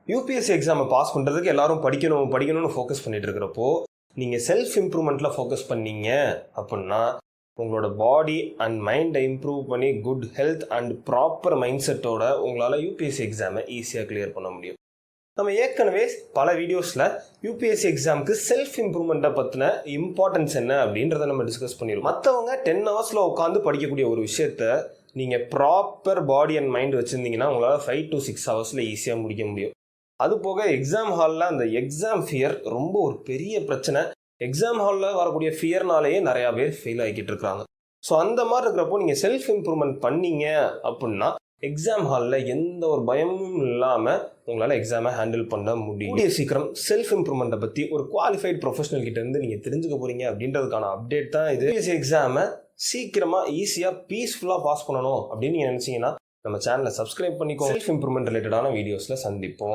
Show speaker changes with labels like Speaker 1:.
Speaker 1: UPSC எக்ஸாமை pass பண்ணுறதுக்கு எல்லாரும் படிக்கணும்னு ஃபோக்கஸ் பண்ணிட்டு இருக்கிறப்போ நீங்கள் செல்ஃப் இம்ப்ரூவ்மெண்ட்டில் ஃபோக்கஸ் பண்ணீங்க அப்படின்னா உங்களோட பாடி அண்ட் மைண்டை இம்ப்ரூவ் பண்ணி good health and proper mind செட்டோட உங்களால் யூபிஎஸ்சி எக்ஸாமை ஈஸியாக கிளியர் பண்ண முடியும். நம்ம ஏற்கனவே பல வீடியோஸில் யூபிஎஸ்சி எக்ஸாமுக்கு செல்ஃப் இம்ப்ரூவ்மெண்ட்டை பற்றின இம்பார்ட்டன்ஸ் என்ன அப்படின்றத நம்ம டிஸ்கஸ் பண்ணிடுவோம். மற்றவங்க 10 ஹவர்ஸில் உட்காந்து படிக்கக்கூடிய ஒரு விஷயத்த நீங்கள் ப்ராப்பர் பாடி அண்ட் மைண்ட் வச்சுருந்தீங்கன்னா உங்களால் 5 to 6 ஹவர்ஸில் ஈஸியாக முடிக்க முடியும். அது போக எக்ஸாம் ஹாலில் அந்த எக்ஸாம் ஃபியர் ரொம்ப ஒரு பெரிய பிரச்சனை. எக்ஸாம் ஹாலில் வரக்கூடிய ஃபியர்னாலேயே நிறையா பேர் ஃபெயில் ஆகிக்கிட்டு இருக்காங்க. ஸோ அந்த மாதிரி இருக்கிறப்போ நீங்கள் செல்ஃப் இம்ப்ரூவ்மெண்ட் பண்ணீங்க அப்படின்னா எக்ஸாம் ஹாலில் எந்த ஒரு பயமும் இல்லாமல் உங்களால் எக்ஸாமை ஹேண்டில் பண்ண முடியும். கூடிய சீக்கிரம் செல்ஃப் இம்ப்ரூவ்மெண்ட்டை பற்றி ஒரு குவாலிஃபைட் ப்ரொஃபஷனல் கிட்டேருந்து நீங்கள் தெரிஞ்சுக்க போகிறீங்க அப்படின்றதுக்கான அப்டேட் தான் இது. யூபிஎஸ்சி எக்ஸாமை சீக்கிரமாக ஈஸியாக பீஸ்ஃபுல்லாக பாஸ் பண்ணணும் அப்படின்னு நீங்கள் நினச்சிங்கன்னா நம்ம சேனலை சப்ஸ்கிரைப் பண்ணிக்கோ. செல்ஃப் இம்ப்ரூவ்மெண்ட் ரிலேட்டடான வீடியோஸில் சந்திப்போம்.